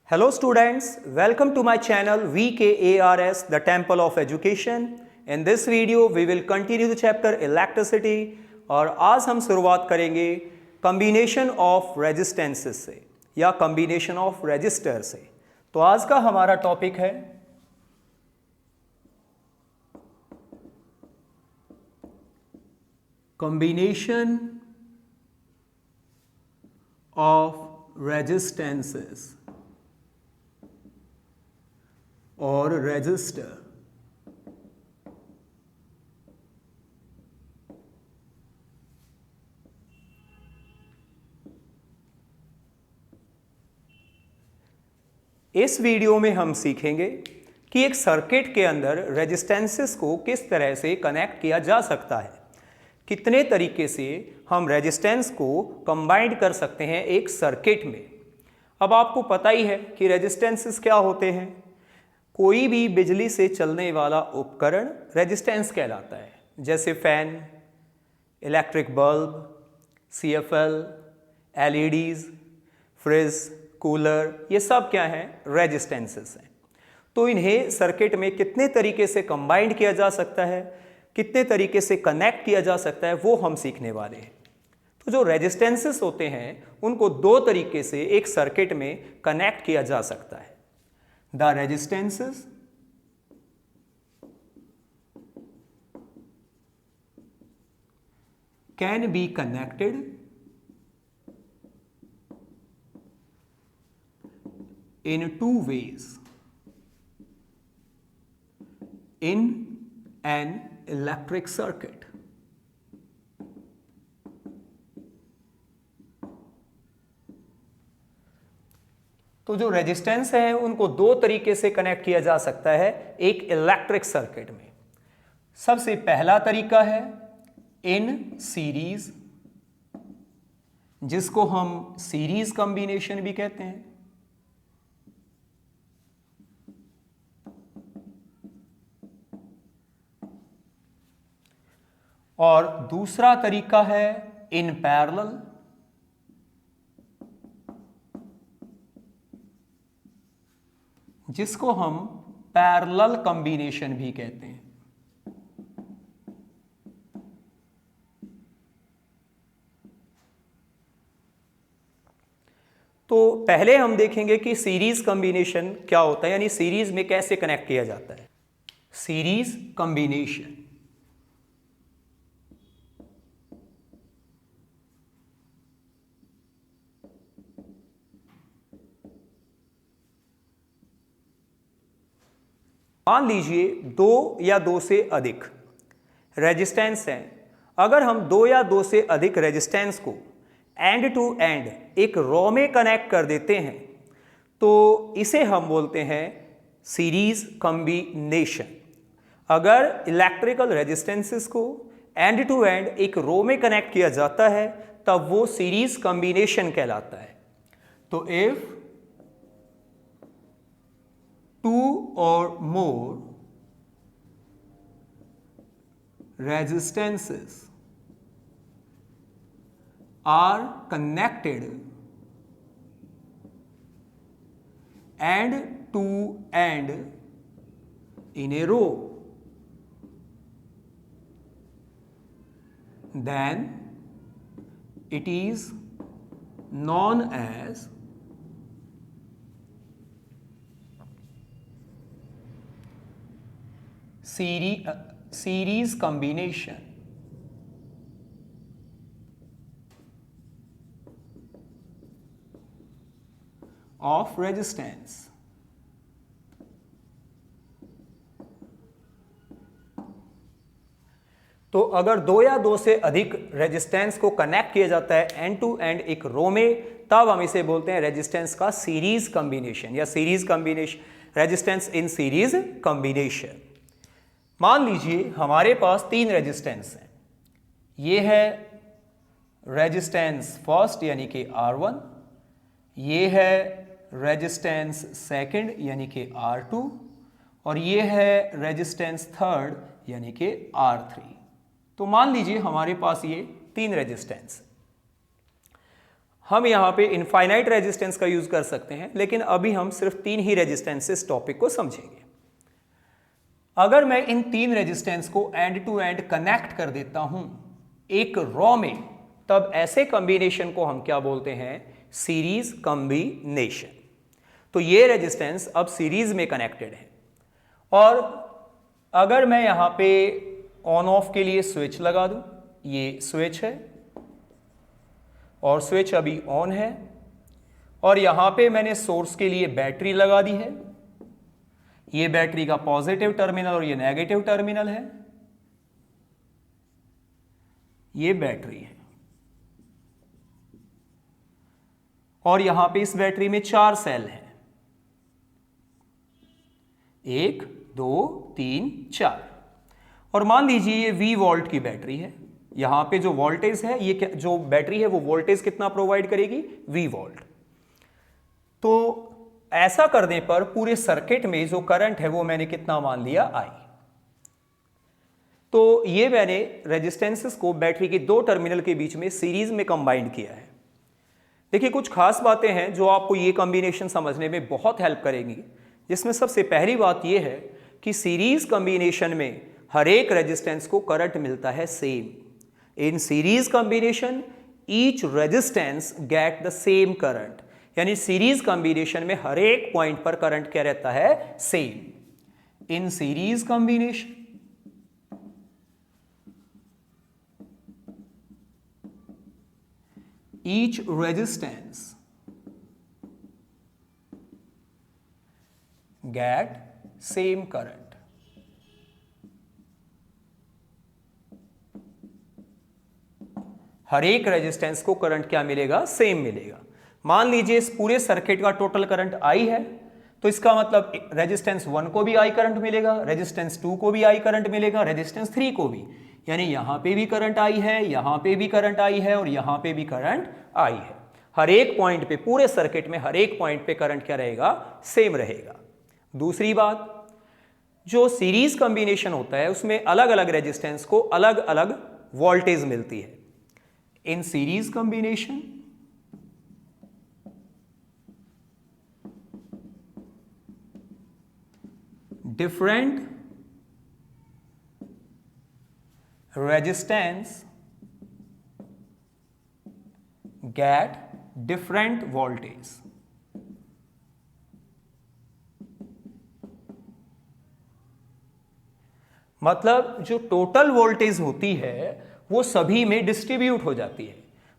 Hello students, welcome to my channel VKARS, the Temple of Education. In this video, we will continue the chapter Electricity और आज हम शुरुआत करेंगे combination of resistances से या combination of resistor से। तो आज का हमारा टॉपिक है combination of resistances और रेजिस्टर। इस वीडियो में हम सीखेंगे कि एक सर्किट के अंदर रेजिस्टेंसेस को किस तरह से कनेक्ट किया जा सकता है, कितने तरीके से हम रेजिस्टेंस को कंबाइन कर सकते हैं एक सर्किट में। अब आपको पता ही है कि रेजिस्टेंसेस क्या होते हैं। कोई भी बिजली से चलने वाला उपकरण रेजिस्टेंस कहलाता है, जैसे fan, electric bulb, CFL, LEDs, fridge, cooler, ये सब क्या हैं? रेजिस्टेंसेस हैं। तो इन्हें सर्किट में कितने तरीके से कंबाइन किया जा सकता है, कितने तरीके से कनेक्ट किया जा सकता है, वो हम सीखने वाले हैं। तो जो रेजिस्टेंसेस होते हैं उनको दो तरीके से एक सर्किट में कनेक्ट किया जा सकता है। The resistances can be connected in two ways in an electric circuit. तो जो रेजिस्टेंस है उनको दो तरीके से कनेक्ट किया जा सकता है एक इलेक्ट्रिक सर्किट में। सबसे पहला तरीका है इन सीरीज, जिसको हम सीरीज कॉम्बिनेशन भी कहते हैं। और दूसरा तरीका है इन पैरेलल, जिसको हम पैरेलल कॉम्बिनेशन भी कहते हैं। तो पहले हम देखेंगे कि सीरीज कॉम्बिनेशन क्या होता है, यानी सीरीज में कैसे कनेक्ट किया जाता है। सीरीज कॉम्बिनेशन मान लीजिए दो या दो से अधिक रेजिस्टेंस हैं। अगर हम दो या दो से अधिक रेजिस्टेंस को एंड टू एंड एक रो में कनेक्ट कर देते हैं तो इसे हम बोलते हैं सीरीज कॉम्बिनेशन। अगर इलेक्ट्रिकल रेजिस्टेंसेस को एंड टू एंड एक रो में कनेक्ट किया जाता है तब वो सीरीज कॉम्बिनेशन कहलाता है। तो if two or more resistances are connected end to end in a row, then it is known as series combination। of resistance। तो अगर दो या दो से अधिक रेजिस्टेंस को कनेक्ट किया जाता है एंड टू एंड एक रो में, तब हम इसे बोलते हैं रेजिस्टेंस का सीरीज कॉम्बिनेशन या series combination, resistance in series combination. मान लीजिए हमारे पास तीन रेजिस्टेंस हैं। ये है रेजिस्टेंस फर्स्ट यानी कि R1, ये है रेजिस्टेंस सेकंड यानी कि R2 और ये है रेजिस्टेंस थर्ड यानी कि R3। तो मान लीजिए हमारे पास ये तीन रेजिस्टेंस। हम यहाँ पे इनफाइनाइट रेजिस्टेंस का यूज कर सकते हैं, लेकिन अभी हम सिर्फ 3 ही रेजिस्टेंस से इस टॉपिक को समझेंगे। अगर मैं इन 3 रेजिस्टेंस को एंड टू एंड कनेक्ट कर देता हूं एक रॉ में, तब ऐसे कॉम्बिनेशन को हम क्या बोलते हैं? Series combination. तो ये रेजिस्टेंस अब सीरीज में कनेक्टेड है। और अगर मैं यहां पे ऑन ऑफ के लिए स्विच लगा दूं, ये स्विच है और स्विच अभी ऑन है, और यहां पे मैंने सोर्स के लिए बैटरी लगा दी है, ये बैटरी का पॉजिटिव टर्मिनल और ये नेगेटिव टर्मिनल है, ये बैटरी है, और यहां पे इस बैटरी में 4 सेल हैं, 1 2 3 4। और मान लीजिए ये V वोल्ट की बैटरी है, यहां पे जो वोल्टेज है, ये जो बैटरी है वो वोल्टेज कितना प्रोवाइड करेगी? V volt. तो ऐसा करने पर पूरे सर्किट में जो करंट है वो मैंने कितना मान लिया? I। तो ये मैंने रेजिस्टेंसेस को बैटरी के 2 टर्मिनल के बीच में सीरीज में कंबाइंड किया है। देखिए, कुछ खास बातें हैं जो आपको ये कॉम्बिनेशन समझने में बहुत हेल्प करेंगी, जिसमें सबसे पहली बात ये है कि सीरीज कॉम्बिनेशन में हर एक रेजिस्टेंस को करंट मिलता है same. In series combination each resistance get the same current, यानी सीरीज कॉम्बिनेशन में हर एक पॉइंट पर करंट क्या रहता है? Same. In series combination each resistance get same current। हर एक रेजिस्टेंस को करंट क्या मिलेगा? सेम मिलेगा। मान लीजिए इस पूरे सर्किट का टोटल करंट I है, तो इसका मतलब रेजिस्टेंस 1 को भी I करंट मिलेगा, रेजिस्टेंस 2 को भी I करंट मिलेगा, रेजिस्टेंस 3 को भी, यानी यहां पे भी करंट I है, यहां पे भी करंट I है, और यहां पे भी करंट I है। हर एक पॉइंट पे, पूरे सर्किट में हर एक पॉइंट पे करंट क्या रहेगा? सेम रहेगा। दूसरी बात, जो सीरीज कॉम्बिनेशन होता है उसमें अलग अलग रेजिस्टेंस को अलग अलग वोल्टेज मिलती है। In series combination different resistance get different voltage। मतलब जो टोटल वोल्टेज होती है वो सभी में डिस्ट्रीब्यूट हो जाती है।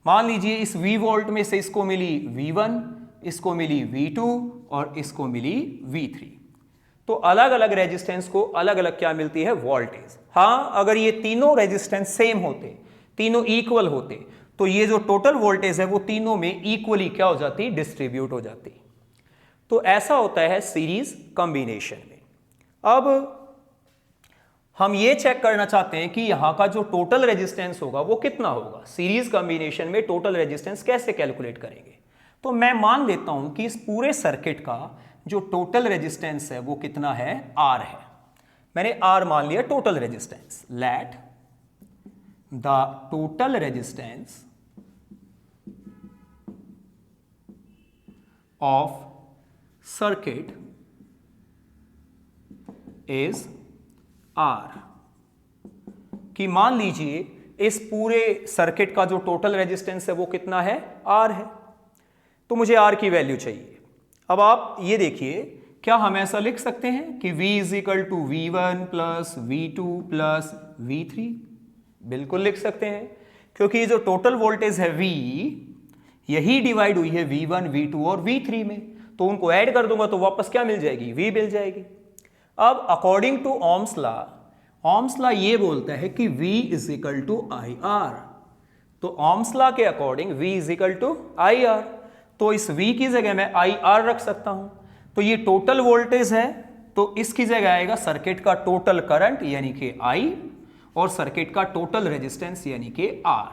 मान लीजिए इस V वोल्ट में से इसको मिली V1, इसको मिली V2 और इसको मिली V3। तो अलग अलग रेजिस्टेंस को अलग अलग क्या मिलती है? वोल्टेज। हाँ, अगर ये तीनों रेजिस्टेंस सेम होते, तीनों इक्वल होते, तो ये जो टोटल वोल्टेज है वो तीनों में इक्वली क्या हो जाती? डिस्ट्रीब्यूट हो जाती। तो ऐसा होता है सीरीज कॉम्बिनेशन में। अब हम ये चेक करना चाहते हैं कि यहां का जो टोटल रेजिस्टेंस होगा वो कितना होगा। सीरीज कॉम्बिनेशन में टोटल रेजिस्टेंस कैसे कैलकुलेट करेंगे? तो मैं मान लेता हूं कि इस पूरे सर्किट का जो टोटल रेजिस्टेंस है वो कितना है? R है। मैंने R मान लिया total resistance. Let the total resistance of circuit is R। कि मान लीजिए इस पूरे सर्किट का जो टोटल रेजिस्टेंस है वो कितना है? R है। तो मुझे R की वैल्यू चाहिए। अब आप ये देखिए, क्या हम ऐसा लिख सकते हैं कि V is equal to V1 plus V2 plus V3? बिल्कुल लिख सकते हैं, क्योंकि ये जो टोटल वोल्टेज है V, यही डिवाइड हुई है V1, V2 और V3 में, तो उनको ऐड कर दूंगा तो वापस क्या मिल जाएगी? V मिल जाएगी। अब अकॉर्डिंग टू ओम्स लॉ ये बोलता है कि V is equal to IR। तो ओम्स लॉ के according V is equal to IR, तो इस V की जगह मैं IR रख सकता हूं। तो ये टोटल वोल्टेज है, तो इसकी जगह आएगा सर्किट का टोटल करंट यानी कि I, और सर्किट का टोटल रेजिस्टेंस यानी कि R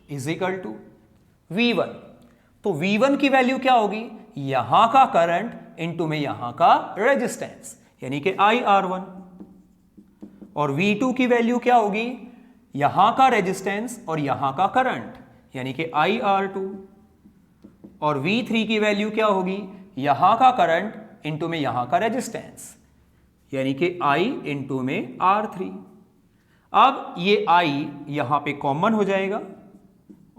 is equal to V1। तो V1 की वैल्यू क्या होगी? यहां का करंट इंटू में यहां का रेजिस्टेंस यानी कि IR1, और V2 की वैल्यू क्या होगी? यहां का रेजिस्टेंस और यहां का करंट यानी कि IR2 और V3 की वैल्यू क्या होगी, यहां का करंट इंटू में यहां का रेजिस्टेंस, यानी कि I इंटू में R3। अब ये I यहां पे कॉमन हो जाएगा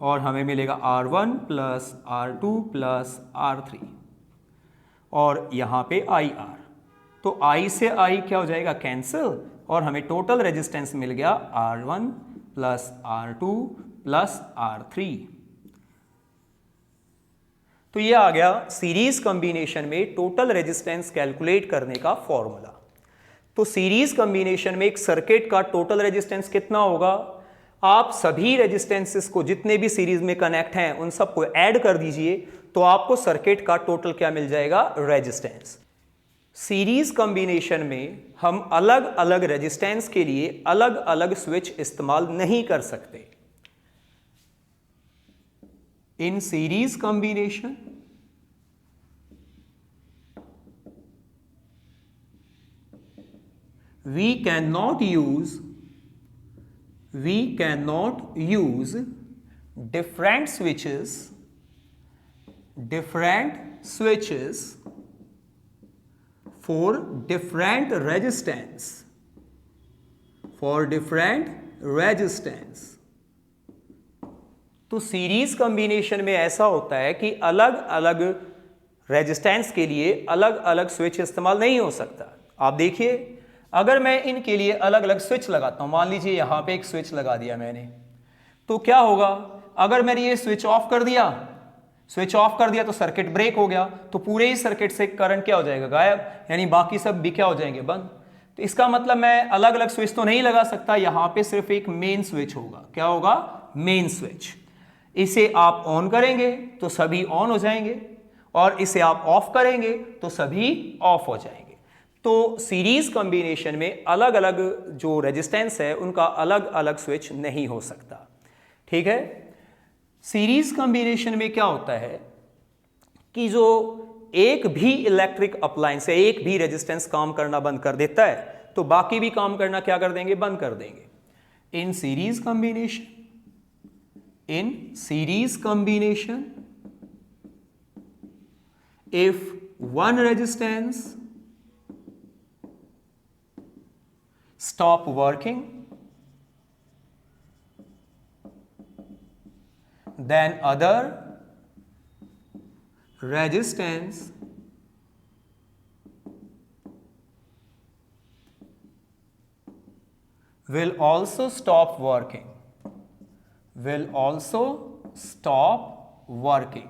और हमें मिलेगा R1 plus R2 plus R3 और यहां पे IR। तो I से I क्या हो जाएगा, कैंसिल, और हमें टोटल रेजिस्टेंस मिल गया R1 plus R2 plus R3। तो ये आ गया सीरीज कॉम्बिनेशन में टोटल रेजिस्टेंस कैलकुलेट करने का फॉर्मूला। तो सीरीज कॉम्बिनेशन में एक सर्किट का टोटल रेजिस्टेंस कितना होगा, आप सभी रेजिस्टेंसेस को जितने भी सीरीज में कनेक्ट हैं उन सबको ऐड कर दीजिए तो आपको सर्किट का टोटल क्या मिल जाएगा, रेजिस्टेंस। सीरीज कॉम्बिनेशन में हम अलग अलग रेजिस्टेंस के लिए अलग अलग स्विच इस्तेमाल नहीं कर सकते। In series combination, we cannot use different switches for different resistance। तो सीरीज कॉम्बिनेशन में ऐसा होता है कि अलग अलग रेजिस्टेंस के लिए अलग अलग स्विच इस्तेमाल नहीं हो सकता। आप देखिए, अगर मैं इनके लिए अलग अलग स्विच लगाता हूं, मान लीजिए यहां पे एक स्विच लगा दिया मैंने, तो क्या होगा, अगर मैंने ये स्विच ऑफ कर दिया तो सर्किट ब्रेक हो गया, तो पूरे ही सर्किट से करंट क्या हो जाएगा, गायब, यानी बाकी सब भी क्या हो जाएंगे, बंद। तो इसका मतलब मैं अलग अलग स्विच तो नहीं लगा सकता, यहां पे सिर्फ एक मेन स्विच होगा। क्या होगा, मेन स्विच। इसे आप ऑन करेंगे तो सभी ऑन हो जाएंगे और इसे आप ऑफ करेंगे तो सभी ऑफ हो जाएंगे। तो सीरीज कॉम्बिनेशन में अलग अलग जो रेजिस्टेंस है उनका अलग अलग स्विच नहीं हो सकता। ठीक है, सीरीज कॉम्बिनेशन में क्या होता है कि जो एक भी इलेक्ट्रिक अप्लायंस है, एक भी रेजिस्टेंस काम करना बंद कर देता है तो बाकी भी काम करना क्या कर देंगे, बंद कर देंगे। In series combination, if one resistance stop working, then other resistance will also stop working।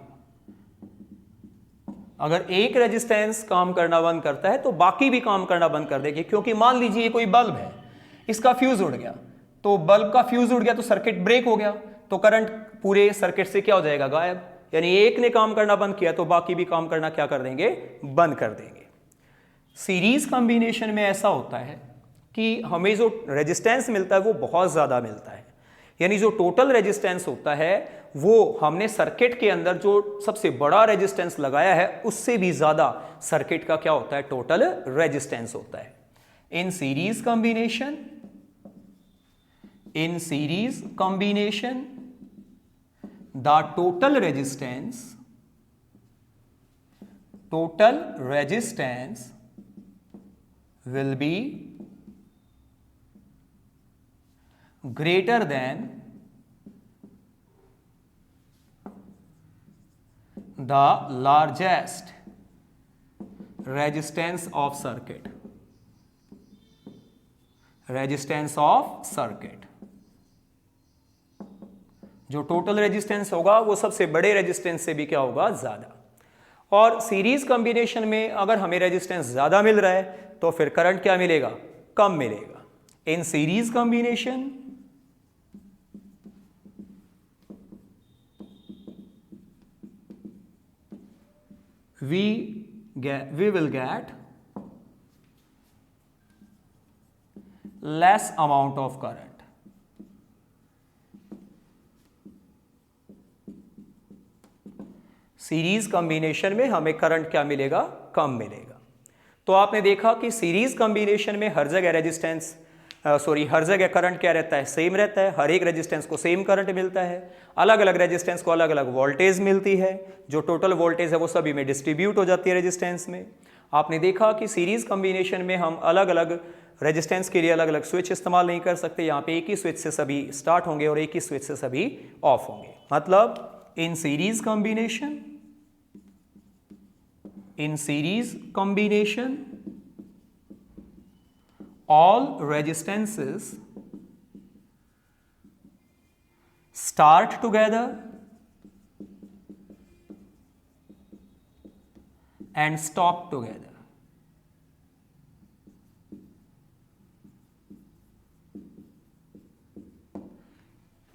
अगर एक रेजिस्टेंस काम करना बंद करता है तो बाकी भी काम करना बंद कर देगी, क्योंकि मान लीजिए ये कोई बल्ब है, इसका फ्यूज उड़ गया, तो बल्ब का फ्यूज उड़ गया तो सर्किट ब्रेक हो गया, तो करंट पूरे सर्किट से क्या हो जाएगा, गायब। यानी एक ने काम करना बंद किया तो बाकी भी काम करना क्या कर देंगे, बंद कर देंगे। सीरीज कॉम्बिनेशन में ऐसा होता है कि हमें जो रेजिस्टेंस मिलता है वो बहुत ज्यादा मिलता है, यानी जो टोटल रेजिस्टेंस होता है वो हमने सर्किट के अंदर जो सबसे बड़ा रेजिस्टेंस लगाया है उससे भी ज्यादा सर्किट का क्या होता है, टोटल रेजिस्टेंस होता है। In series combination the total resistance will be greater than the largest resistance of circuit। जो टोटल रेजिस्टेंस होगा वो सबसे बड़े रेजिस्टेंस से भी क्या होगा, ज्यादा। और सीरीज कॉम्बिनेशन में अगर हमें रेजिस्टेंस ज्यादा मिल रहा है तो फिर करंट क्या मिलेगा, कम मिलेगा। In series combination we will get less amount of current। Series combination में हमें करंट क्या मिलेगा, कम मिलेगा। तो आपने देखा कि सीरीज कॉम्बिनेशन में हर जगह रेजिस्टेंस हर जगह करंट क्या रहता है, सेम रहता है, हर एक रेजिस्टेंस को सेम करंट मिलता है, अलग अलग रेजिस्टेंस को अलग अलग वोल्टेज मिलती है, जो टोटल वोल्टेज है वो सभी में डिस्ट्रीब्यूट हो जाती है रेजिस्टेंस में। आपने देखा कि सीरीज कॉम्बिनेशन में हम अलग अलग रेजिस्टेंस के लिए अलग अलग स्विच इस्तेमाल नहीं कर सकते, यहाँ पे एक ही स्विच से सभी स्टार्ट होंगे और एक ही स्विच से सभी ऑफ होंगे। मतलब in series combination all resistances start together and stop together.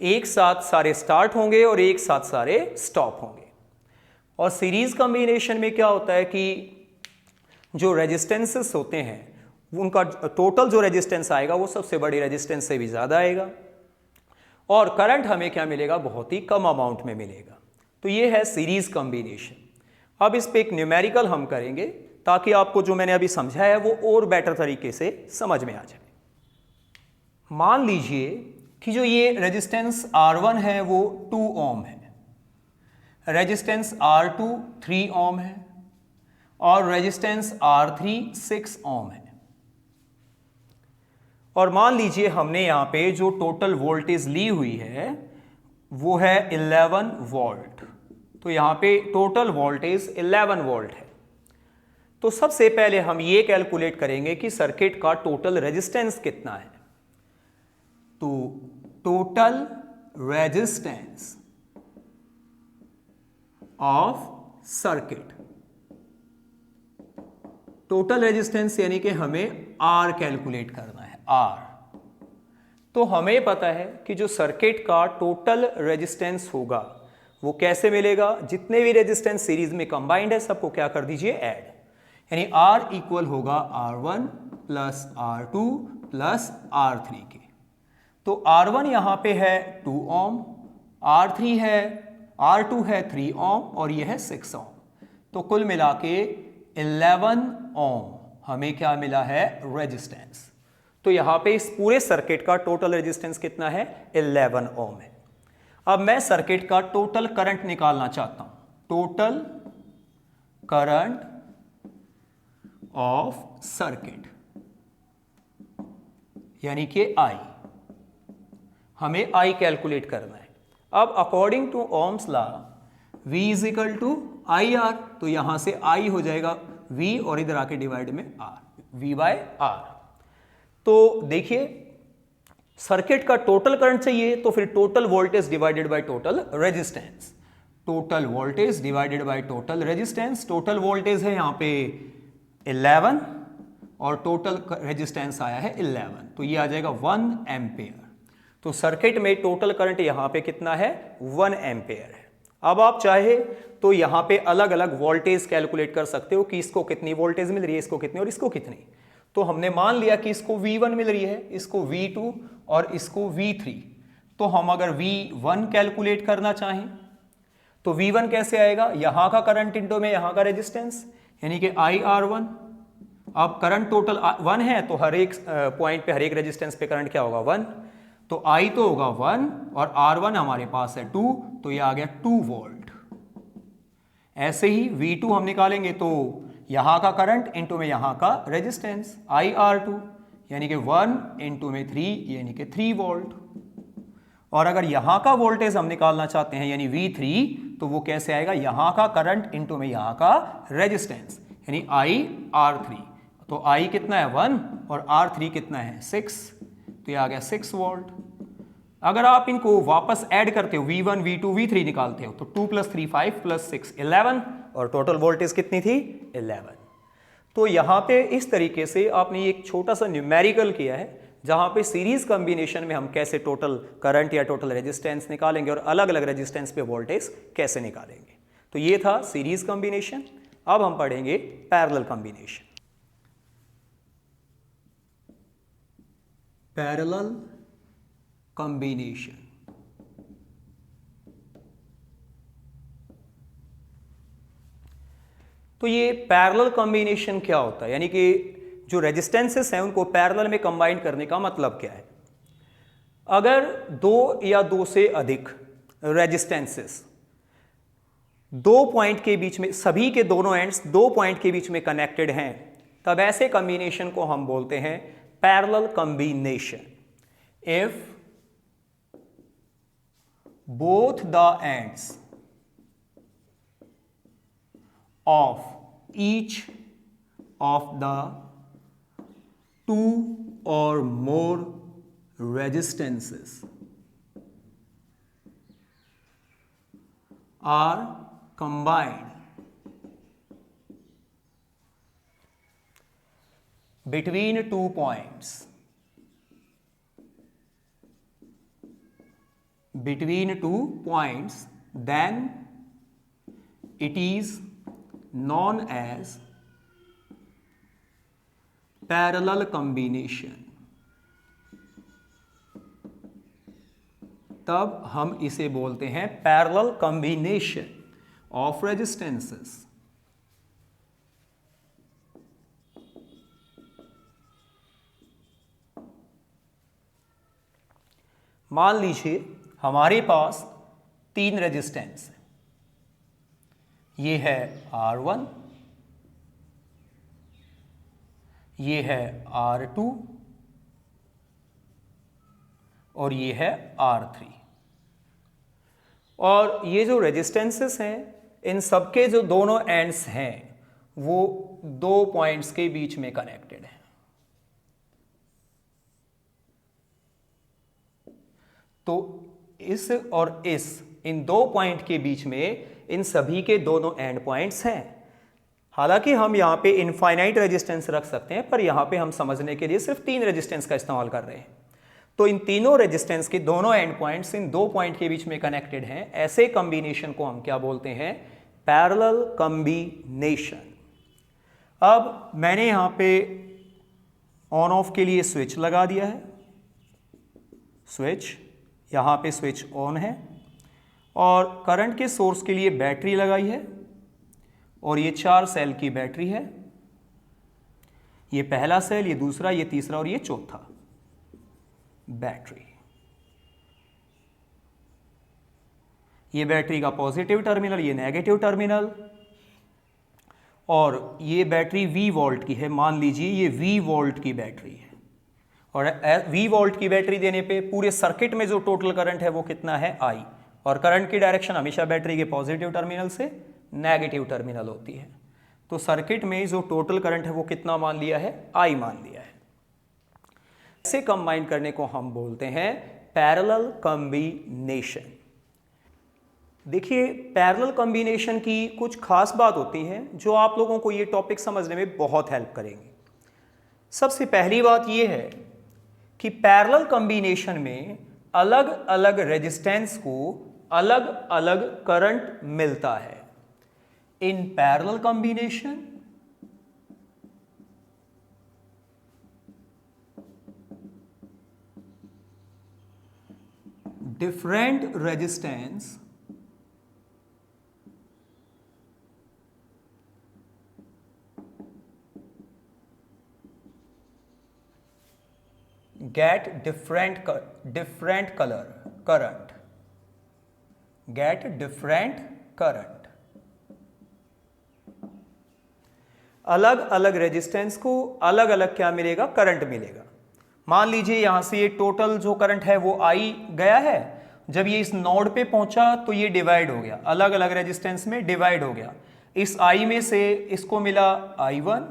एक साथ सारे स्टार्ट होंगे और एक साथ सारे स्टॉप होंगे। और सीरीज कॉम्बिनेशन में क्या होता है कि जो रेजिस्टेंसेस होते हैं उनका टोटल जो रेजिस्टेंस आएगा वो सबसे बड़ी रेजिस्टेंस से भी ज़्यादा आएगा और करंट हमें क्या मिलेगा, बहुत ही कम अमाउंट में मिलेगा। तो ये है सीरीज कॉम्बिनेशन। अब इस पे एक न्यूमेरिकल हम करेंगे ताकि आपको जो मैंने अभी समझाया है वो और बेटर तरीके से समझ में आ जाए। मान लीजिए कि जो ये रेजिस्टेंस R1 है वो 2 ओम है, रेजिस्टेंस R2 3 ओम है और रेजिस्टेंस R3 6 ओम है। और मान लीजिए हमने यहाँ पे जो टोटल वोल्टेज ली हुई है वो है 11 वोल्ट, तो यहाँ पे टोटल वोल्टेज 11 वोल्ट है। तो सबसे पहले हम ये कैलकुलेट करेंगे कि सर्किट का टोटल रेजिस्टेंस कितना है। तो total resistance of circuit, total resistance यानी कि हमें R कैलकुलेट करना है, R। तो हमें पता है कि जो सर्किट का टोटल रेजिस्टेंस होगा वो कैसे मिलेगा, जितने भी रेजिस्टेंस सीरीज में कंबाइंड है सबको क्या कर दीजिए, ऐड, यानी R इक्वल होगा R1 plus R2 plus R3 के। तो R1 यहां पे है 2 ओम, R3 है, R2 है 3 ओम और यह है 6 ओम। तो कुल मिला के 11 ओम हमें क्या मिला है, रेजिस्टेंस। तो यहां पे इस पूरे सर्किट का टोटल रेजिस्टेंस कितना है, 11 ओम है। अब मैं सर्किट का टोटल करंट निकालना चाहता हूं, टोटल करंट ऑफ सर्किट यानी कि I, हमें I कैलकुलेट करना है। अब according to Ohm's law V is equal to I R, तो यहां से I हो जाएगा V और इधर आके डिवाइड में R, V बाय R। तो देखिए सर्किट का टोटल करंट चाहिए तो फिर total voltage divided by total resistance, total voltage divided by total resistance. Total voltage है यहां पे 11 और टोटल रेजिस्टेंस आया है 11, तो ये आ जाएगा 1 एम्पेयर। तो सर्किट में टोटल करंट यहां पे कितना है, 1 एम्पेयर है। अब आप चाहे तो यहां पे अलग अलग वोल्टेज कैलकुलेट कर सकते हो कि इसको कितनी वोल्टेज मिल रही है, इसको कितनी और इसको कितनी। तो हमने मान लिया कि इसको V1 मिल रही है, इसको V2 और इसको V3। तो हम अगर V1 कैलकुलेट करना चाहें तो V1 कैसे आएगा, यहां का करंट इंटू में यहां का रेजिस्टेंस यानी कि IR1। अब करंट टोटल 1 है तो हर एक पॉइंट पे हर एक रेजिस्टेंस पे करंट क्या होगा, 1। तो I तो होगा 1 और R1 हमारे पास है 2, तो ये आ गया 2 वोल्ट। ऐसे ही V2 हम निकालेंगे तो यहां का करंट इंटू में यहां का रेजिस्टेंस IR2 यानी कि 1 इंटू में 3 यानी कि 3 वोल्ट। और अगर यहां का वोल्टेज हम निकालना चाहते हैं यानी V3, तो वो कैसे आएगा, यहां का करंट इंटू में यहां का रेजिस्टेंस यानी IR3। तो I कितना है 1 और R3 कितना है 6, तो ये आ गया 6 वोल्ट। अगर आप इनको वापस ऐड करते हो V1 V2 V3 निकालते हो तो 2 + 3 5 + 6 11 और टोटल वोल्टेज कितनी थी, 11। तो यहां पे इस तरीके से आपने एक छोटा सा न्यूमेरिकल किया है जहां पे सीरीज कॉम्बिनेशन में हम कैसे टोटल करंट या टोटल रेजिस्टेंस निकालेंगे और अलग अलग रेजिस्टेंस पे वोल्टेज कैसे निकालेंगे। तो ये था सीरीज कॉम्बिनेशन। अब हम पढ़ेंगे पैरेलल कॉम्बिनेशन। पैरेलल कॉम्बिनेशन, तो ये पैरेलल कॉम्बिनेशन क्या होता है, यानी कि जो रेजिस्टेंसेस हैं उनको पैरेलल में कंबाइन करने का मतलब क्या है। अगर दो या दो से अधिक रेजिस्टेंसेस दो पॉइंट के बीच में, सभी के दोनों एंड्स दो पॉइंट के बीच में कनेक्टेड हैं, तब ऐसे कॉम्बिनेशन को हम बोलते हैं parallel combination. If both the ends of each of the two और मोर resistances are combined between 2 points, then it is known as parallel combination। तब हम इसे बोलते हैं पैरेलल कॉम्बिनेशन ऑफ रेजिस्टेंसेस। मान लीजिए हमारे पास तीन रेजिस्टेंस है, ये है R1, ये है R2 और ये है R3। और ये जो रेजिस्टेंसेस हैं इन सबके जो दोनों एंड्स हैं वो दो पॉइंट्स के बीच में कनेक्टेड हैं। तो इस और इस इन दो पॉइंट के बीच में इन सभी के दोनों एंड पॉइंट्स हैं। हालांकि हम यहाँ पे इनफाइनाइट रेजिस्टेंस रख सकते हैं, पर यहाँ पे हम समझने के लिए सिर्फ तीन रेजिस्टेंस का इस्तेमाल कर रहे हैं। तो इन तीनों रेजिस्टेंस के दोनों एंड पॉइंट्स इन दो पॉइंट के बीच में कनेक्टेड हैं। ऐसे कॉम्बिनेशन को हम क्या बोलते हैं, पैरेलल कॉम्बिनेशन। अब मैंने यहाँ पे ऑन ऑफ के लिए स्विच लगा दिया है, स्विच यहाँ पे स्विच ऑन है, और करंट के सोर्स के लिए बैटरी लगाई है, और ये 4 सेल की बैटरी है। ये पहला सेल, ये दूसरा, ये तीसरा और ये चौथा बैटरी। ये बैटरी का पॉजिटिव टर्मिनल, ये नेगेटिव टर्मिनल, और ये बैटरी V वोल्ट की है। मान लीजिए ये V वोल्ट की बैटरी है, और V वोल्ट की बैटरी देने पे पूरे सर्किट में जो टोटल करंट है वो कितना है, I। और करंट की डायरेक्शन हमेशा बैटरी के पॉजिटिव टर्मिनल से नेगेटिव टर्मिनल होती है। तो सर्किट में जो टोटल करंट है वो कितना मान लिया है, I मान लिया है। इसे कंबाइन करने को हम बोलते हैं पैरेलल कॉम्बिनेशन। देखिए, पैरेलल कॉम्बिनेशन की कुछ खास बात होती है जो आप लोगों को ये टॉपिक समझने में बहुत हेल्प करेंगी। सबसे पहली बात ये है कि पैरेलल कॉम्बिनेशन में अलग अलग रेजिस्टेंस को अलग अलग करंट मिलता है। In parallel combination different resistance get different color current, get different current। अलग अलग रेजिस्टेंस को अलग अलग क्या मिलेगा, करंट मिलेगा। मान लीजिए यहां से ये टोटल जो करंट है वो I गया है, जब ये इस नोड पे पहुंचा तो ये डिवाइड हो गया, अलग अलग रेजिस्टेंस में डिवाइड हो गया। इस I में से इसको मिला I1,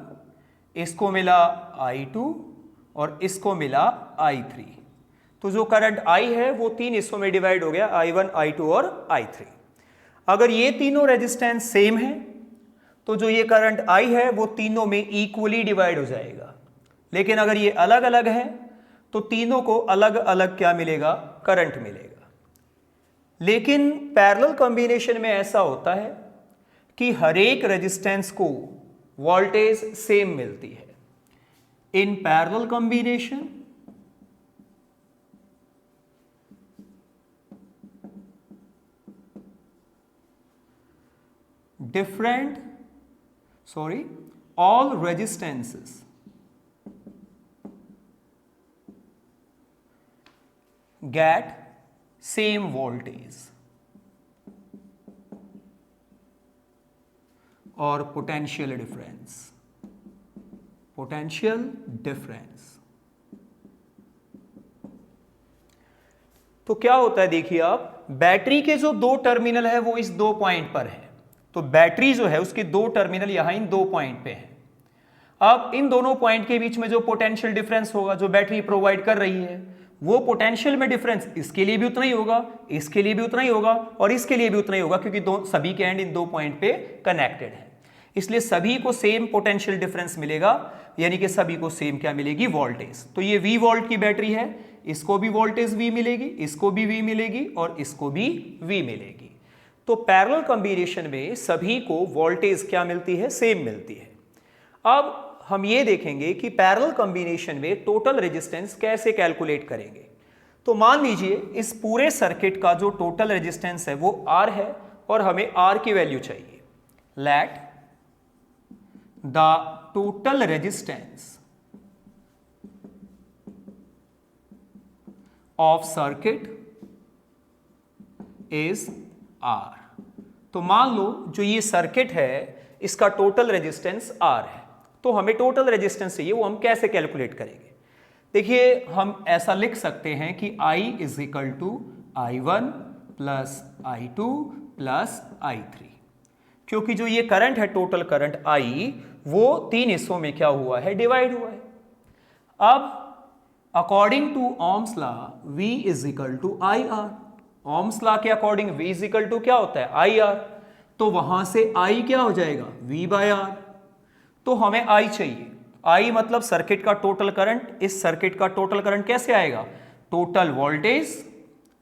इसको मिला I2 और इसको मिला I3। तो जो करंट I है वो तीन हिस्सों में डिवाइड हो गया, I1, I2 और I3। अगर ये तीनों रेजिस्टेंस सेम है तो जो ये करंट I है वो तीनों में इक्वली डिवाइड हो जाएगा। लेकिन अगर ये अलग अलग है तो तीनों को अलग अलग क्या मिलेगा, करंट मिलेगा। लेकिन पैरेलल कॉम्बिनेशन में ऐसा होता है कि हर एक रेजिस्टेंस को वोल्टेज सेम मिलती है। In parallel combination all resistances get same voltage or potential difference. तो क्या होता है, देखिए आप, बैटरी के जो दो टर्मिनल है वो इस दो पॉइंट पर है, तो बैटरी जो है उसके दो टर्मिनल यहां इन दो पॉइंट पे है। अब इन दोनों पॉइंट के बीच में जो पोटेंशियल डिफरेंस होगा जो बैटरी प्रोवाइड कर रही है, वो पोटेंशियल में डिफरेंस इसके लिए भी उतना ही होगा, इसके लिए भी उतना ही होगा और इसके लिए भी उतना ही होगा, क्योंकि सभी के एंड इन दो पॉइंट पे कनेक्टेड है। इसलिए सभी को सेम पोटेंशियल डिफरेंस मिलेगा, यानी कि सभी को सेम क्या मिलेगी, वोल्टेज। तो ये V वोल्ट की बैटरी है, इसको भी वोल्टेज V मिलेगी, इसको भी V मिलेगी और इसको भी V मिलेगी। तो पैरेलल कॉम्बिनेशन में सभी को वोल्टेज क्या मिलती है, सेम मिलती है। अब हम ये देखेंगे कि पैरेलल कॉम्बिनेशन में टोटल रेजिस्टेंस कैसे कैलकुलेट करेंगे। तो मान लीजिए इस पूरे सर्किट का जो टोटल रेजिस्टेंस है वो R है और हमें R की वैल्यू चाहिए। Let the total resistance of circuit is R। तो मान लो जो ये सर्किट है इसका टोटल रेजिस्टेंस R है, तो हमें टोटल रेजिस्टेंस चाहिए, वो हम कैसे कैलकुलेट करेंगे। देखिए हम ऐसा लिख सकते हैं कि I is equal to I1 plus I2 plus I3, क्योंकि जो ये करंट है टोटल करंट I वो तीन हिस्सों में क्या हुआ है, डिवाइड हुआ है। अब according to Ohm's law V is equal to IR, Ohm's law के according V is equal to क्या होता है, IR, तो वहां से I क्या हो जाएगा, V बाय R। तो हमें I चाहिए, I मतलब सर्किट का टोटल करंट। इस सर्किट का टोटल करंट कैसे आएगा, total voltage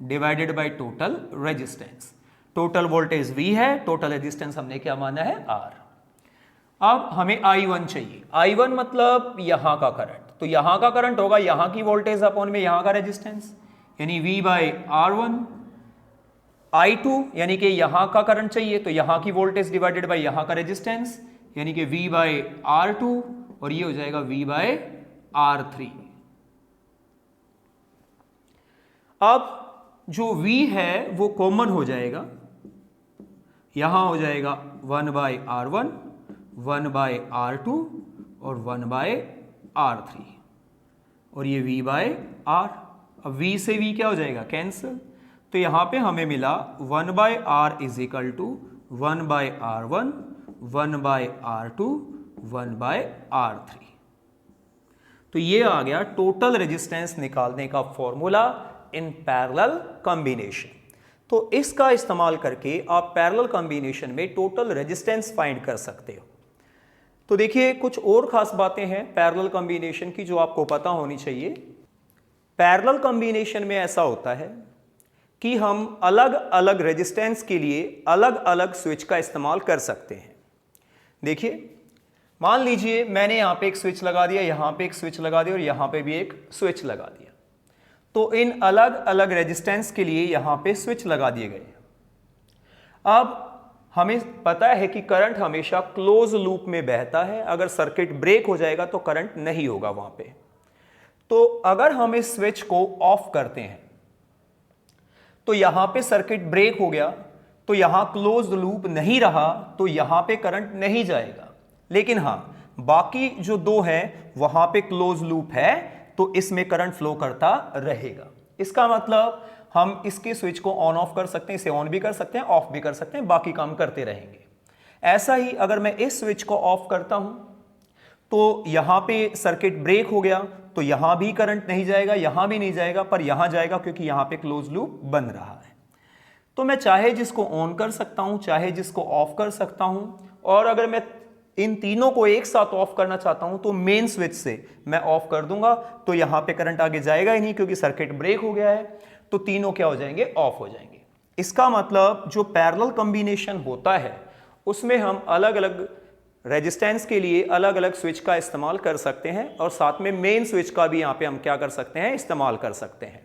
divided by total resistance. Total voltage V है, टोटल रेजिस्टेंस हमने क्या माना है, R। अब हमें I1 चाहिए, I1 मतलब यहां का करंट, तो यहां का करंट होगा यहां की वोल्टेज अपॉन में यहां का रेजिस्टेंस, यानी V बाय R1। I2 यानी कि यहां का करंट चाहिए, तो यहां की वोल्टेज डिवाइडेड बाय यहां का रेजिस्टेंस, यानी कि V बाय R2, और ये हो जाएगा V बाय R3। अब जो V है वो कॉमन हो जाएगा, यहां हो जाएगा 1 बाय R1, 1 बाय R2 और 1 बाय R3, और ये V बाय R। अब V से V क्या हो जाएगा, कैंसिल। तो यहां पे हमें मिला 1 by R is equal to 1 by R1, 1 by R2, 1 by R3। तो ये आ गया टोटल रेजिस्टेंस निकालने का फॉर्मूला इन पैरेलल कॉम्बिनेशन। तो इसका इस्तेमाल करके आप पैरेलल कॉम्बिनेशन में टोटल रेजिस्टेंस फाइंड कर सकते हो। तो देखिए कुछ और खास बातें हैं पैरेलल कॉम्बिनेशन की जो आपको पता होनी चाहिए। पैरेलल कॉम्बिनेशन में ऐसा होता है कि हम अलग अलग रेजिस्टेंस के लिए अलग अलग स्विच का इस्तेमाल कर सकते हैं। देखिए मान लीजिए मैंने यहां पे एक स्विच लगा दिया, यहां पे एक स्विच लगा दिया और यहां पे भी एक स्विच लगा दिया, तो इन अलग अलग रेजिस्टेंस के लिए यहां पे स्विच लगा दिए गए। अब हमें पता है कि करंट हमेशा क्लोज लूप में बहता है, अगर सर्किट ब्रेक हो जाएगा तो करंट नहीं होगा वहां पे। तो अगर हम इस स्विच को ऑफ करते हैं तो यहां पे सर्किट ब्रेक हो गया, तो यहां क्लोज लूप नहीं रहा, तो यहां पे करंट नहीं जाएगा। लेकिन हां बाकी जो दो हैं वहां पे क्लोज लूप है, तो इसमें करंट फ्लो करता रहेगा। इसका मतलब हम इसके स्विच को ऑन ऑफ कर सकते हैं, इसे ऑन भी कर सकते हैं, ऑफ भी कर सकते हैं, बाकी काम करते रहेंगे। ऐसा ही अगर मैं इस स्विच को ऑफ करता हूं तो यहां पे सर्किट ब्रेक हो गया, तो यहां भी करंट नहीं जाएगा, यहां भी नहीं जाएगा, पर यहां जाएगा क्योंकि यहां पे क्लोज लूप बन रहा है। तो मैं चाहे जिसको ऑन कर सकता हूं, चाहे जिसको ऑफ कर सकता हूं, और अगर मैं इन तीनों को एक साथ ऑफ करना चाहता हूं तो मेन स्विच से मैं ऑफ कर दूंगा, तो यहां पे करंट आगे जाएगा ही नहीं क्योंकि सर्किट ब्रेक हो गया है, तो तीनों क्या हो जाएंगे, ऑफ हो जाएंगे। इसका मतलब जो पैरेलल कॉम्बिनेशन होता है उसमें हम अलग अलग रेजिस्टेंस के लिए अलग अलग स्विच का इस्तेमाल कर सकते हैं, और साथ में मेन स्विच का भी यहां पे हम क्या कर सकते हैं, इस्तेमाल कर सकते हैं।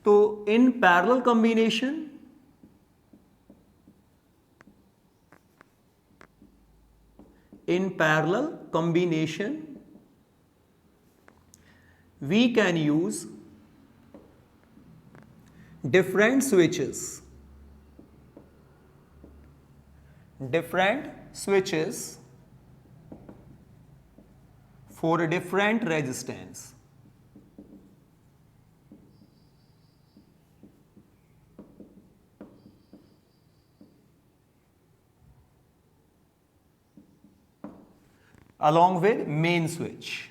तो in parallel combination we can use different switches for different resistance. Along with main switch.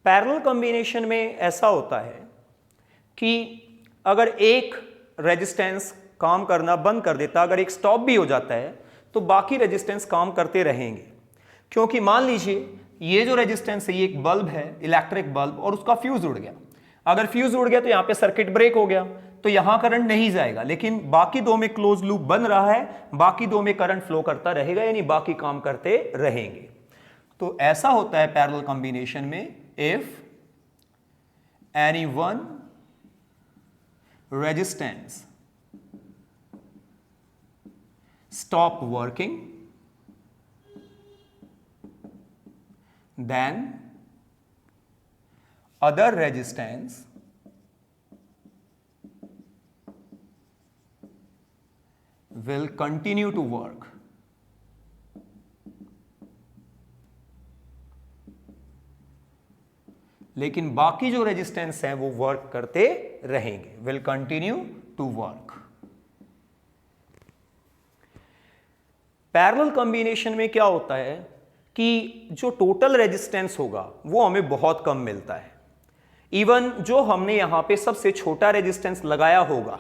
Parallel combination में ऐसा होता है कि अगर एक रेजिस्टेंस काम करना बंद कर देता, अगर एक स्टॉप भी हो जाता है, तो बाकी रेजिस्टेंस काम करते रहेंगे। क्योंकि मान लीजिए ये जो रेजिस्टेंस है, ये एक बल्ब है, इलेक्ट्रिक बल्ब, और उसका फ्यूज उड़ गया। अगर फ्यूज उड़ गया तो यहां पे सर्किट ब्रेक हो गया, तो यहां करंट नहीं जाएगा, लेकिन बाकी दो में क्लोज लूप बन रहा है, बाकी दो में करंट फ्लो करता रहेगा, यानी बाकी काम करते रहेंगे। तो ऐसा होता है पैरेलल कॉम्बिनेशन में, if any one resistance stop working, then other resistance will continue to work. लेकिन बाकी जो रेजिस्टेंस है वो वर्क करते रहेंगे, will continue to work. Parallel combination में क्या होता है कि जो टोटल रेजिस्टेंस होगा वो हमें बहुत कम मिलता है। इवन जो हमने यहां पे सबसे छोटा रेजिस्टेंस लगाया होगा,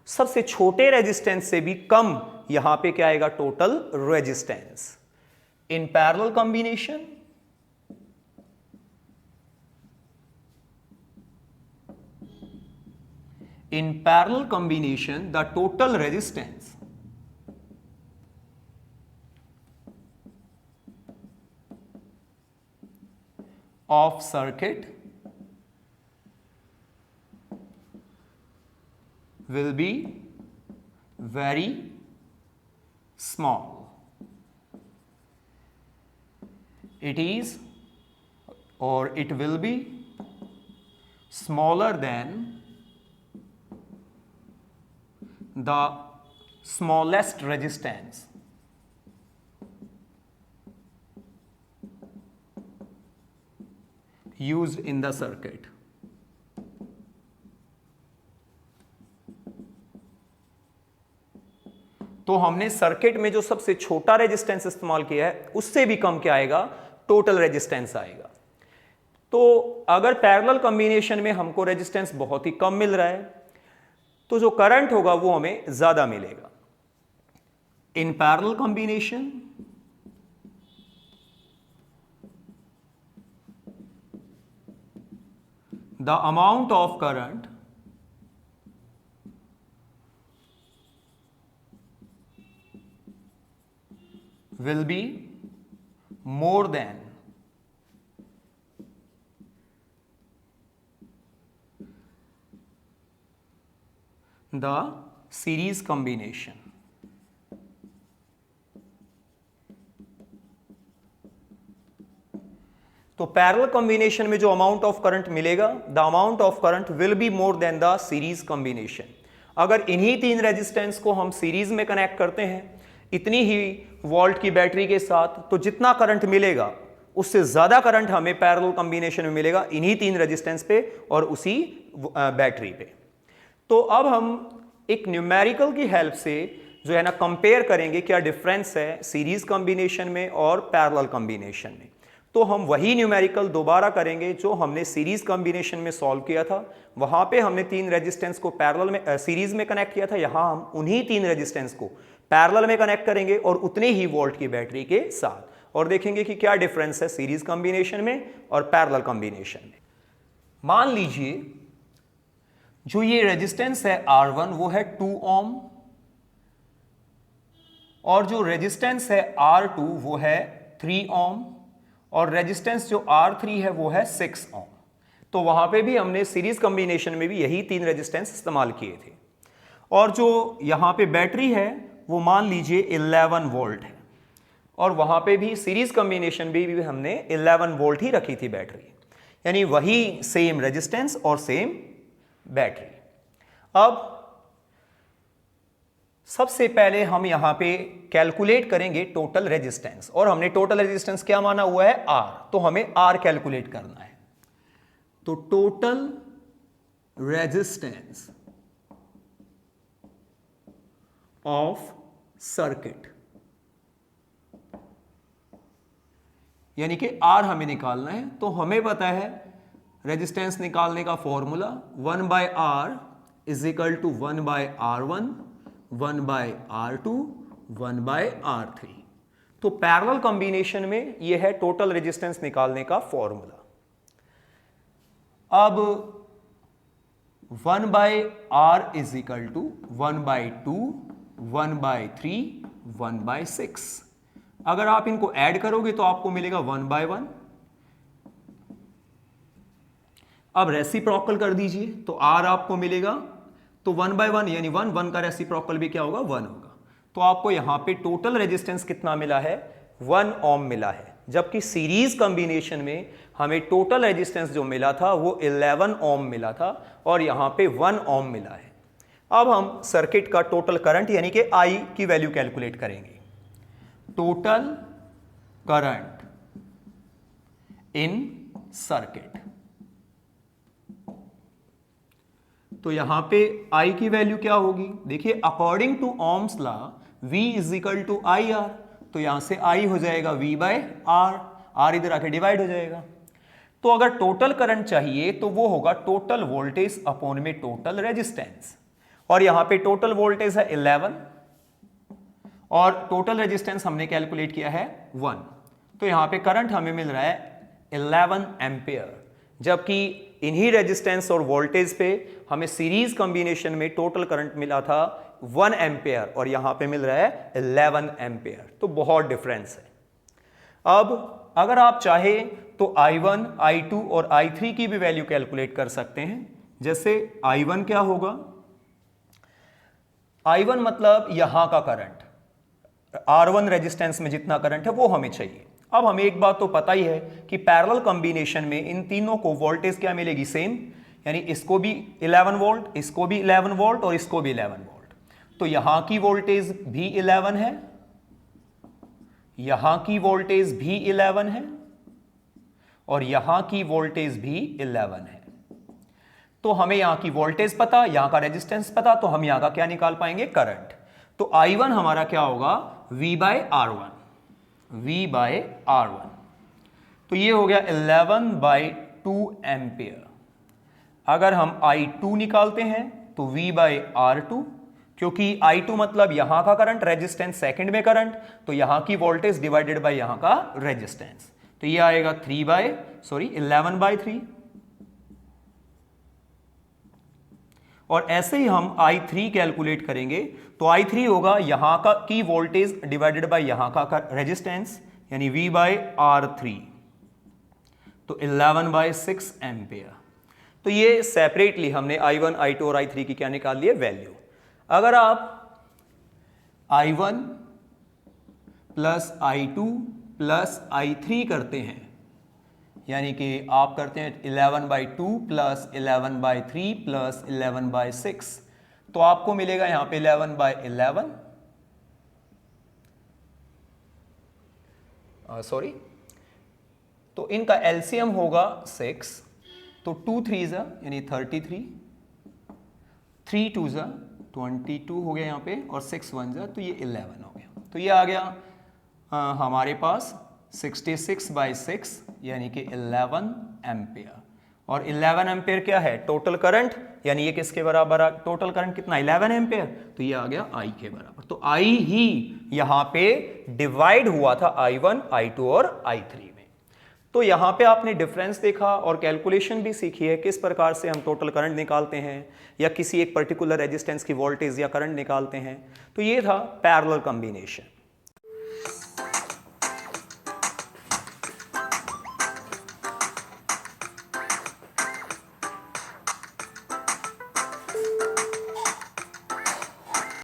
सबसे छोटे रेजिस्टेंस से भी कम यहां पे क्या आएगा, total resistance. In parallel combination the total resistance of circuit will be very small. It is, or it will be smaller than the smallest resistance used in the circuit. तो हमने सर्किट में जो सबसे छोटा रेजिस्टेंस इस्तेमाल किया है उससे भी कम क्या आएगा, टोटल रेजिस्टेंस आएगा। तो अगर पैरेलल कॉम्बिनेशन में हमको रेजिस्टेंस बहुत ही कम मिल रहा है तो जो करंट होगा वो हमें ज्यादा मिलेगा। In parallel combination the amount of current will be more than the series combination. तो पैरेलल कॉम्बिनेशन में जो अमाउंट ऑफ करंट मिलेगा, the amount of current will be more than the series combination. अगर इन्हीं तीन रेजिस्टेंस को हम series में कनेक्ट करते हैं इतनी ही वोल्ट की बैटरी के साथ, तो जितना करंट मिलेगा उससे ज्यादा करंट हमें पैरेलल कॉम्बिनेशन में मिलेगा इन्हीं तीन रेजिस्टेंस पे और उसी बैटरी पे। तो अब हम एक न्यूमेरिकल की हेल्प से जो है ना कंपेयर करेंगे क्या डिफरेंस है सीरीज कॉम्बिनेशन में और पैरेलल कॉम्बिनेशन में। तो हम वही न्यूमेरिकल दोबारा करेंगे जो हमने सीरीज कॉम्बिनेशन में सॉल्व किया था। वहां पे हमने तीन रेजिस्टेंस को पैरेलल में सीरीज में कनेक्ट किया था, यहां हम उन्हीं तीन रेजिस्टेंस को पैरेलल में कनेक्ट करेंगे और उतने ही वोल्ट की बैटरी के साथ, और देखेंगे कि क्या डिफरेंस है सीरीज कॉम्बिनेशन में और पैरेलल कॉम्बिनेशन में। मान लीजिए जो ये रेजिस्टेंस है R1 वो है 2 ओम और जो रेजिस्टेंस है R2 वो है 3 ओम और रेजिस्टेंस जो R3 है वो है 6 ओम। तो वहां पे भी हमने सीरीज कॉम्बिनेशन में भी यही तीन रेजिस्टेंस इस्तेमाल किए थे। और जो यहाँ पे बैटरी है वो मान लीजिए 11 वोल्ट है, और वहाँ पे भी सीरीज कॉम्बिनेशन भी हमने 11 वोल्ट ही रखी थी बैटरी, यानी वही सेम रेजिस्टेंस और सेम बैटरी। अब सबसे पहले हम यहां पे कैलकुलेट करेंगे टोटल रेजिस्टेंस, और हमने टोटल रेजिस्टेंस क्या माना हुआ है? R, तो हमें R कैलकुलेट करना है। तो टोटल रेजिस्टेंस ऑफ सर्किट, यानी कि R हमें निकालना है। तो हमें पता है रेजिस्टेंस निकालने का formula 1/R is equal to 1/R1, 1/R2, 1/R3। तो पैरेलल कॉम्बिनेशन में यह है टोटल रेजिस्टेंस निकालने का फॉर्मूला। अब 1/R इज इक्वल टू 1/2, 1/3, 1/6। अगर आप इनको ऐड करोगे तो आपको मिलेगा 1/1। अब रेसिप्रोकल कर दीजिए तो R आपको मिलेगा, तो 1/1 यानी 1 का रेसिप्रोकल भी क्या होगा? 1 होगा। तो आपको यहां पे टोटल रेजिस्टेंस कितना मिला है? 1 ओम मिला है, जबकि सीरीज कॉम्बिनेशन में हमें टोटल रेजिस्टेंस जो मिला था वो 11 ओम मिला था, और यहां पे 1 ओम मिला है। अब हम सर्किट का टोटल करंट यानी कि I की वैल्यू कैलकुलेट करेंगे। टोटल करंट इन सर्किट, तो यहां पे I की वैल्यू क्या होगी? देखिए according to Ohm's law V is equal to IR, तो यहां से I हो जाएगा V/R, R इधर आके डिवाइड हो जाएगा। तो अगर टोटल करंट चाहिए तो वो होगा टोटल वोल्टेज अपॉन में टोटल रेजिस्टेंस, और यहां पे टोटल वोल्टेज है 11 और टोटल रेजिस्टेंस हमने कैलकुलेट किया है 1, तो यहां पे करंट हमें मिल रहा है 11 एम्पियर, जबकि इन्हीं रेजिस्टेंस और वोल्टेज पे हमें सीरीज कॉम्बिनेशन में टोटल करंट मिला था 1 एम्पियर और यहां पे मिल रहा है 11 एम्पियर, तो बहुत डिफरेंस है। अब अगर आप चाहे तो I1, I2 और I3 की भी वैल्यू कैलकुलेट कर सकते हैं। जैसे I1 क्या होगा? I1 मतलब यहां का करंट, R1 रेजिस्टेंस में जितना करंट है वो हमें चाहिए। अब हमें एक बात तो पता ही है कि पैरेलल कॉम्बिनेशन में इन तीनों को वोल्टेज क्या मिलेगी? सेम, यानी इसको भी 11 वोल्ट, इसको भी 11 वोल्ट और इसको भी 11 वोल्ट। तो यहां की वोल्टेज भी 11 है, यहां की वोल्टेज भी 11 है और यहां की वोल्टेज भी 11 है। तो हमें यहां की वोल्टेज पता, यहां का रेजिस्टेंस पता, तो हम यहां का क्या निकाल पाएंगे? करंट। तो I1 हमारा क्या होगा? V/R1, V/R1। तो ये हो गया 11/2 एम्पियर। अगर हम I2 निकालते हैं तो V/R2, क्योंकि I2 मतलब यहां का करंट, रेजिस्टेंस सेकंड में करंट, तो यहां की वोल्टेज डिवाइडेड बाय यहां का रेजिस्टेंस, तो ये आएगा 11/3। और ऐसे ही हम I3 कैलकुलेट करेंगे तो I3 होगा यहां का की वोल्टेज डिवाइडेड बाय यहां का रेजिस्टेंस, यानी V/R3, तो 11/6 एम्पियर। तो ये सेपरेटली हमने I1, I2 और I3 की क्या निकाल लिए? वैल्यू। अगर आप I1 plus I2 plus I3 करते हैं, यानी कि आप करते हैं 11/2 प्लस 11/3 प्लस 11/6, तो आपको मिलेगा यहां पे 11/11, सॉरी, तो इनका एलसीएम होगा 6, तो 2 3 यानी 33, 3 2 22 हो गया यहाँ पे, और 6 1 तो ये 11 हो गया। तो ये आ गया हमारे पास 66/6 यानी कि 11 एम्पियर। और 11 एम्पियर क्या है? टोटल करंट, यानी ये किसके बराबर आ? टोटल करंट कितना? 11 एम्पियर, तो ये आ गया I के बराबर। तो I ही यहां पे डिवाइड हुआ था I1, I2 और I3 में। तो यहां पे आपने डिफरेंस देखा और कैलकुलेशन भी सीखी है किस प्रकार से हम टोटल करंट निकालते हैं या किसी एक पर्टिकुलर रेजिस्टेंस की वोल्टेज या करंट निकालते हैं। तो ये था पैरेलल कॉम्बिनेशन।